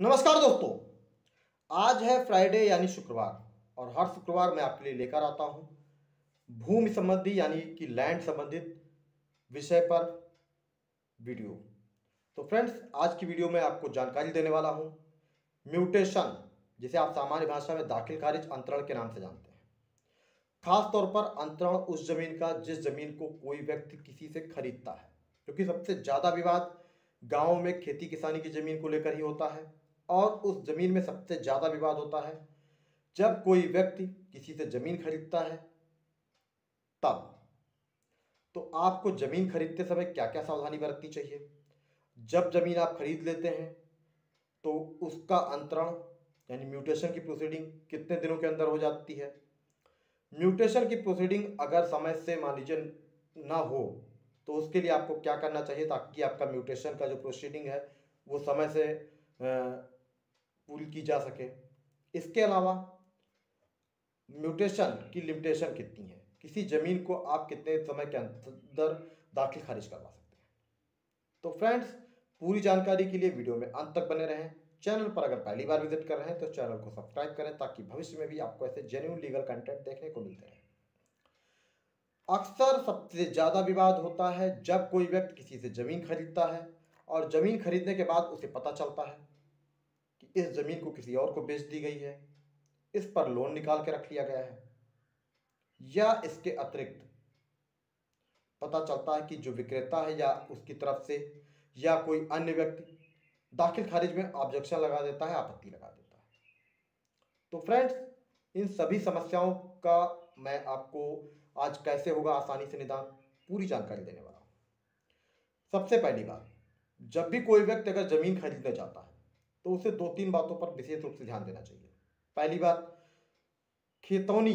नमस्कार दोस्तों। आज है फ्राइडे यानी शुक्रवार और हर शुक्रवार मैं आपके लिए लेकर आता हूं भूमि संबंधी यानी कि लैंड संबंधित विषय पर वीडियो। तो फ्रेंड्स, आज की वीडियो में आपको जानकारी देने वाला हूं म्यूटेशन, जिसे आप सामान्य भाषा में दाखिल खारिज अंतरण के नाम से जानते हैं। खास तौर पर अंतरण उस जमीन का जिस जमीन को कोई व्यक्ति किसी से खरीदता है, क्योंकि सबसे ज़्यादा विवाद गाँव में खेती किसानी की जमीन को लेकर ही होता है और उस जमीन में सबसे ज़्यादा विवाद होता है जब कोई व्यक्ति किसी से जमीन खरीदता है तब। तो आपको जमीन खरीदते समय क्या क्या सावधानी बरतनी चाहिए? जब जमीन आप खरीद लेते हैं तो उसका अंतरण यानी म्यूटेशन की प्रोसीडिंग कितने दिनों के अंदर हो जाती है? म्यूटेशन की प्रोसीडिंग अगर समय से मान लीजिए ना हो तो उसके लिए आपको क्या करना चाहिए ताकि आपका म्यूटेशन का जो प्रोसीडिंग है वो समय से पूरी की जा सके। इसके अलावा म्यूटेशन की लिमिटेशन कितनी है, किसी जमीन को आप कितने समय के अंदर दाखिल खारिज करवा सकते हैं। तो फ्रेंड्स, पूरी जानकारी के लिए वीडियो में अंत तक बने रहें। चैनल पर अगर पहली बार विजिट कर रहे हैं तो चैनल को सब्सक्राइब करें ताकि भविष्य में भी आपको ऐसे जेन्युइन लीगल कंटेंट देखने को मिलते रहे। अक्सर सबसे ज़्यादा विवाद होता है जब कोई व्यक्ति किसी से ज़मीन खरीदता है और ज़मीन खरीदने के बाद उसे पता चलता है कि इस ज़मीन को किसी और को बेच दी गई है, इस पर लोन निकाल के रख लिया गया है, या इसके अतिरिक्त पता चलता है कि जो विक्रेता है या उसकी तरफ से या कोई अन्य व्यक्ति दाखिल खारिज में ऑब्जेक्शन लगा देता है, आपत्ति लगा देता है। तो फ्रेंड्स, इन सभी समस्याओं का मैं आपको आज कैसे होगा आसानी से निदान पूरी जानकारी देने वाला हूँ। सबसे पहली बात, जब भी कोई व्यक्ति अगर ज़मीन खरीदने जाता है तो उसे दो तीन बातों पर विशेष रूप से ध्यान देना चाहिए। पहली बात, खेतौनी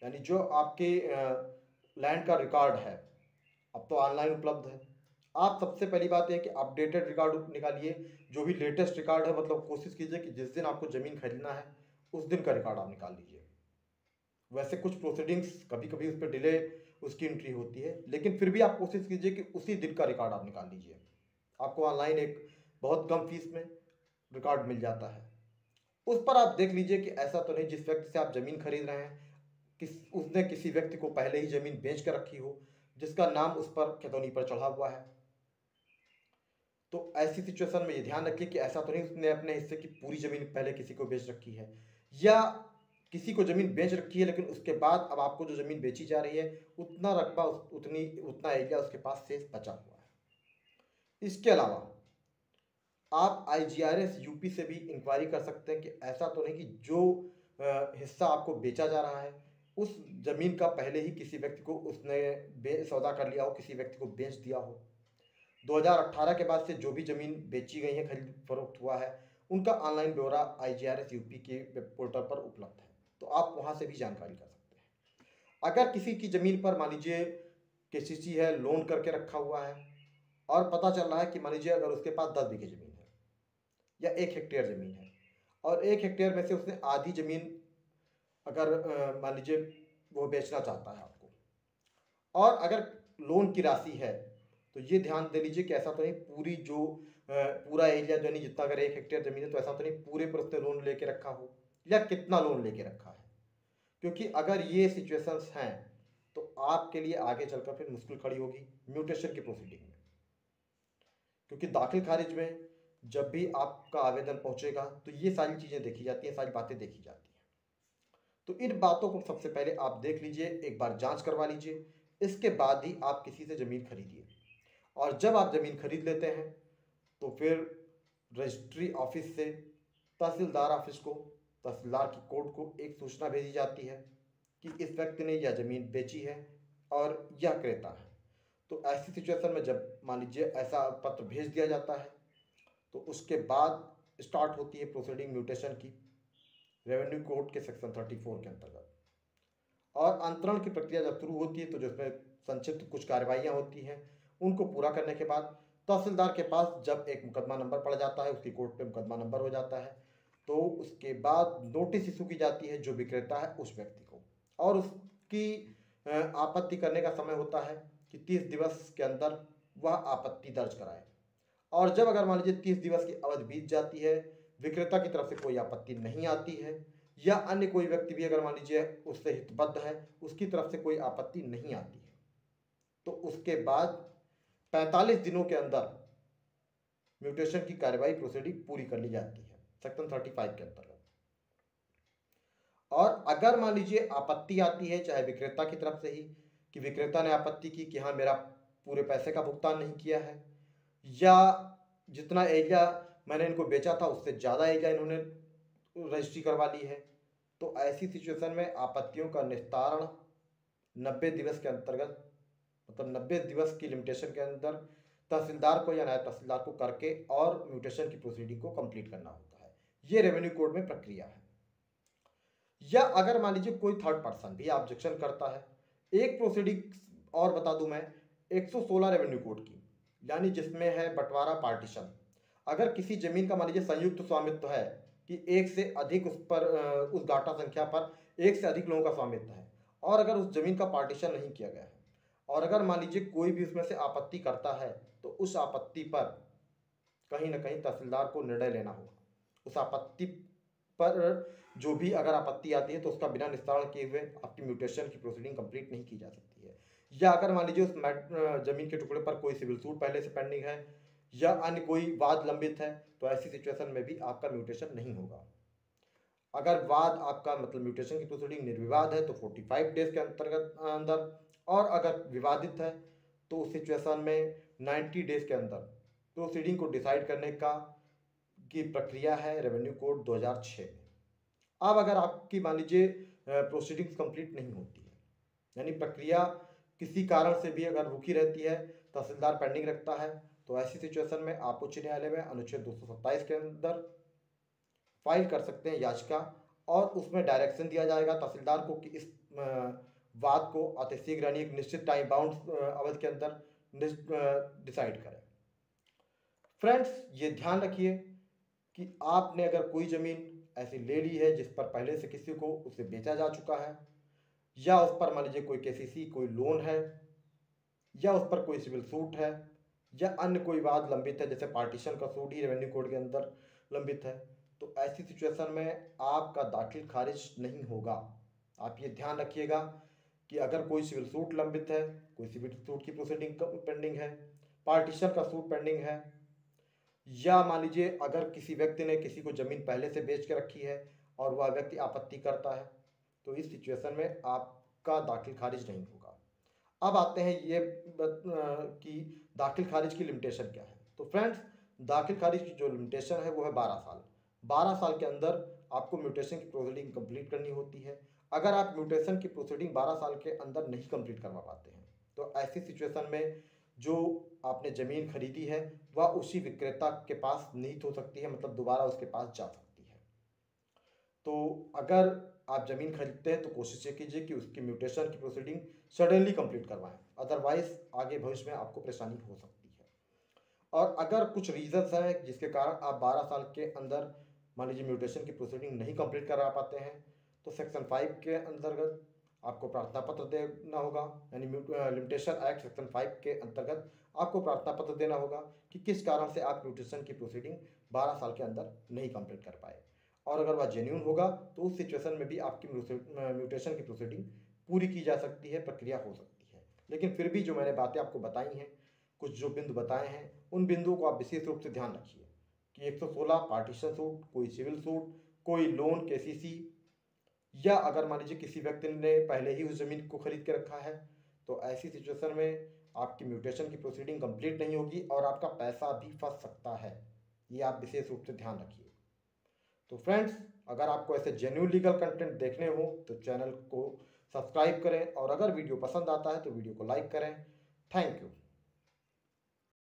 यानी जो आपके लैंड का रिकॉर्ड है, अब तो ऑनलाइन उपलब्ध है। आप सबसे पहली बात है कि अपडेटेड रिकॉर्ड निकालिए, जो भी लेटेस्ट रिकॉर्ड है, मतलब कोशिश कीजिए कि जिस दिन आपको ज़मीन खरीदना है उस दिन का रिकॉर्ड आप निकाल लीजिए। वैसे कुछ प्रोसीडिंग्स कभी कभी उस पर डिले उसकी एंट्री होती है, लेकिन फिर भी आप कोशिश कीजिए कि उसी दिन का रिकॉर्ड आप निकाल लीजिए। आपको ऑनलाइन एक बहुत कम फीस में रिकॉर्ड मिल जाता है। उस पर आप देख लीजिए कि ऐसा तो नहीं जिस व्यक्ति से आप ज़मीन खरीद रहे हैं उसने किसी व्यक्ति को पहले ही ज़मीन बेच कर रखी हो जिसका नाम उस पर खतौनी पर चढ़ा हुआ है। तो ऐसी सिचुएशन में ये ध्यान रखिए कि ऐसा तो नहीं उसने अपने हिस्से की पूरी ज़मीन पहले किसी को बेच रखी है, या किसी को ज़मीन बेच रखी है लेकिन उसके बाद अब आपको जो ज़मीन बेची जा रही है उतना रकबा उतना एरिया उसके पास शेष बचा हुआ है। इसके अलावा आप IGRS यूपी से भी इंक्वायरी कर सकते हैं कि ऐसा तो नहीं कि जो हिस्सा आपको बेचा जा रहा है उस जमीन का पहले ही किसी व्यक्ति को उसने सौदा कर लिया हो, किसी व्यक्ति को बेच दिया हो। 2018 के बाद से जो भी ज़मीन बेची गई है, खरीद फरोख्त हुआ है, उनका ऑनलाइन ब्यौरा IGRS यूपी के वेब पोर्टल पर उपलब्ध है, तो आप वहाँ से भी जानकारी कर सकते हैं। अगर किसी की ज़मीन पर मान लीजिए KCC है, लोन करके रखा हुआ है और पता चल रहा है कि मान लीजिए अगर उसके पास 10 बीघे ज़मीन है या 1 हेक्टेयर ज़मीन है और 1 हेक्टेयर में से उसने आधी ज़मीन अगर मान लीजिए वो बेचना चाहता है आपको, और अगर लोन की राशि है तो ये ध्यान दे लीजिए कि ऐसा तो नहीं पूरा एरिया जो नहीं, जितना अगर 1 हेक्टेयर ज़मीन है तो ऐसा तो नहीं पूरे पर उसने लोन लेके रखा हो, या कितना लोन लेके रखा है। क्योंकि अगर ये सिचुएशंस हैं तो आपके लिए आगे चलकर फिर मुश्किल खड़ी होगी म्यूटेशन की प्रोसीडिंग में, क्योंकि दाखिल खारिज में जब भी आपका आवेदन पहुंचेगा तो ये सारी चीज़ें देखी जाती हैं, सारी बातें देखी जाती हैं। तो इन बातों को सबसे पहले आप देख लीजिए, एक बार जांच करवा लीजिए, इसके बाद ही आप किसी से ज़मीन खरीदिए। और जब आप ज़मीन खरीद लेते हैं तो फिर रजिस्ट्री ऑफिस से तहसीलदार ऑफिस को, तहसीलदार की कोर्ट को एक सूचना भेजी जाती है कि इस व्यक्ति ने यह ज़मीन बेची है और यह क्रेता है। तो ऐसी सिचुएशन में जब मान लीजिए ऐसा पत्र भेज दिया जाता है तो उसके बाद स्टार्ट होती है प्रोसीडिंग म्यूटेशन की, रेवेन्यू कोड के सेक्शन 34 के अंतर्गत। और अंतरण की प्रक्रिया जब शुरू होती है तो जिसमें संक्षिप्त कुछ कार्रवाइयाँ होती हैं, उनको पूरा करने के बाद तहसीलदार के पास जब एक मुकदमा नंबर पड़ जाता है, उसकी कोर्ट पे मुकदमा नंबर हो जाता है, तो उसके बाद नोटिस इशू की जाती है जो विक्रेता है उस व्यक्ति को, और उसकी आपत्ति करने का समय होता है कि 30 दिवस के अंदर वह आपत्ति दर्ज कराए। और जब अगर मान लीजिए 30 दिवस की अवधि बीत जाती है, विक्रेता की तरफ से कोई आपत्ति नहीं आती है, या अन्य कोई व्यक्ति भी अगर मान लीजिए उससे हितबद्ध है, उसकी तरफ से कोई आपत्ति नहीं आती है, तो उसके बाद 45 दिनों के अंदर म्यूटेशन की कार्यवाही प्रोसीडिंग पूरी कर ली जाती है सेक्शन 35 के अंतर्गत। और अगर मान लीजिए आपत्ति आती है, चाहे विक्रेता की तरफ से ही, कि विक्रेता ने आपत्ति की कि हाँ मेरा पूरे पैसे का भुगतान नहीं किया है, या जितना एरिया मैंने इनको बेचा था उससे ज़्यादा एरिया इन्होंने रजिस्ट्री करवा ली है, तो ऐसी सिचुएशन में आपत्तियों का निस्तारण 90 दिवस के अंतर्गत, मतलब 90 दिवस की लिमिटेशन के अंदर तहसीलदार को या नायब तहसीलदार को करके और म्यूटेशन की प्रोसीडिंग को कंप्लीट करना होता है। ये रेवेन्यू कोड में प्रक्रिया है। या अगर मान लीजिए कोई थर्ड पर्सन भी ऑब्जेक्शन करता है, एक प्रोसीडिंग और बता दूं मैं 116 रेवेन्यू कोड की, यानी जिसमें है बंटवारा पार्टीशन। अगर किसी जमीन का मान लीजिए संयुक्त स्वामित्व है कि एक से अधिक उस पर उस डाटा संख्या पर एक से अधिक लोगों का स्वामित्व है, और अगर उस जमीन का पार्टीशन नहीं किया गया है, और अगर मान लीजिए कोई भी उसमें से आपत्ति करता है, तो उस आपत्ति पर कहीं ना कहीं तहसीलदार को निर्णय लेना होगा। उस आपत्ति पर जो भी अगर आपत्ति आती है तो उसका बिना निस्तारण किए हुए आपकी म्यूटेशन की प्रोसीडिंग कंप्लीट नहीं की जा सकती है। या अगर मान लीजिए उस जमीन के टुकड़े पर कोई सिविल सूट पहले से पेंडिंग है या अन्य कोई वाद लंबित है, तो ऐसी सिचुएशन में भी आपका म्यूटेशन नहीं होगा। अगर वाद आपका मतलब म्यूटेशन की प्रोसीडिंग निर्विवाद है तो 45 डेज के अंतर्गत अंदर, और अगर विवादित है तो उस सिचुएशन में 90 डेज के अंदर प्रोसीडिंग को डिसाइड करने की प्रक्रिया है रेवेन्यू कोड 2006 में। अब अगर आपकी मान लीजिए प्रोसीडिंग्स कंप्लीट नहीं होती है, यानी प्रक्रिया किसी कारण से भी अगर रुकी रहती है, तहसीलदार पेंडिंग रखता है, तो ऐसी सिचुएशन में आप उच्च न्यायालय में अनुच्छेद 227 के अंदर फाइल कर सकते हैं याचिका, और उसमें डायरेक्शन दिया जाएगा तहसीलदार को कि इस वाद को अतिशीघ्र यानी एक निश्चित टाइम बाउंड अवधि के अंदर डिसाइड करें। फ्रेंड्स, ये ध्यान रखिए कि आपने अगर कोई ज़मीन ऐसी ले ली है जिस पर पहले से किसी को उसे बेचा जा चुका है, या उस पर मान लीजिए कोई केसीसी कोई लोन है, या उस पर कोई सिविल सूट है, या अन्य कोई वाद लंबित है, जैसे पार्टीशन का सूट ही रेवेन्यू कोड के अंदर लंबित है, तो ऐसी सिचुएशन में आपका दाखिल खारिज नहीं होगा। आप ये ध्यान रखिएगा कि अगर कोई सिविल सूट लंबित है, कोई सिविल सूट की प्रोसीडिंग पेंडिंग है, पार्टीशन का सूट पेंडिंग है, या मान लीजिए अगर किसी व्यक्ति ने किसी को ज़मीन पहले से बेच के रखी है और वह व्यक्ति आपत्ति करता है, तो इस सिचुएशन में आपका दाखिल खारिज नहीं होगा। अब आते हैं ये कि दाखिल खारिज की लिमिटेशन क्या है। तो फ्रेंड्स, दाखिल खारिज की जो लिमिटेशन है वो है 12 साल। 12 साल के अंदर आपको म्यूटेशन की प्रोसीडिंग कंप्लीट करनी होती है। अगर आप म्यूटेशन की प्रोसीडिंग 12 साल के अंदर नहीं कंप्लीट करवा पाते हैं, तो ऐसी सिचुएशन में जो आपने ज़मीन खरीदी है वह उसी विक्रेता के पास निहित हो सकती है, मतलब दोबारा उसके पास जा सकती है। तो अगर आप ज़मीन खरीदते हैं तो कोशिश ये कीजिए कि उसकी म्यूटेशन की प्रोसीडिंग सडनली कंप्लीट करवाएं, अदरवाइज आगे भविष्य में आपको परेशानी हो सकती है। और अगर कुछ रीजंस हैं जिसके कारण आप 12 साल के अंदर मान लीजिए म्यूटेशन की प्रोसीडिंग नहीं कंप्लीट करा पाते हैं, तो सेक्शन 5 के अंतर्गत आपको प्रार्थना पत्र देना होगा, यानी लिमिटेशन एक्ट सेक्शन 5 के अंतर्गत आपको प्रार्थना पत्र देना होगा कि किस कारण से आप म्यूटेशन की प्रोसीडिंग 12 साल के अंदर नहीं कंप्लीट कर पाए। और अगर वह जेन्यून होगा तो उस सिचुएशन में भी आपकी म्यूटेशन की प्रोसीडिंग पूरी की जा सकती है, प्रक्रिया हो सकती है। लेकिन फिर भी जो मैंने बातें आपको बताई हैं, कुछ जो बिंदु बताए हैं, उन बिंदुओं को आप विशेष रूप से ध्यान रखिए कि 116 पार्टीशन सूट, कोई सिविल सूट, कोई लोन केसीसी, या अगर मान लीजिए किसी व्यक्ति ने पहले ही उस ज़मीन को खरीद के रखा है, तो ऐसी सिचुएशन में आपकी म्यूटेशन की प्रोसीडिंग कंप्लीट नहीं होगी और आपका पैसा भी फंस सकता है। ये आप विशेष रूप से ध्यान रखिए। तो फ्रेंड्स, अगर आपको ऐसे जेन्युइन लीगल कंटेंट देखने हो तो चैनल को सब्सक्राइब करें, और अगर वीडियो पसंद आता है तो वीडियो को लाइक करें। Thank you.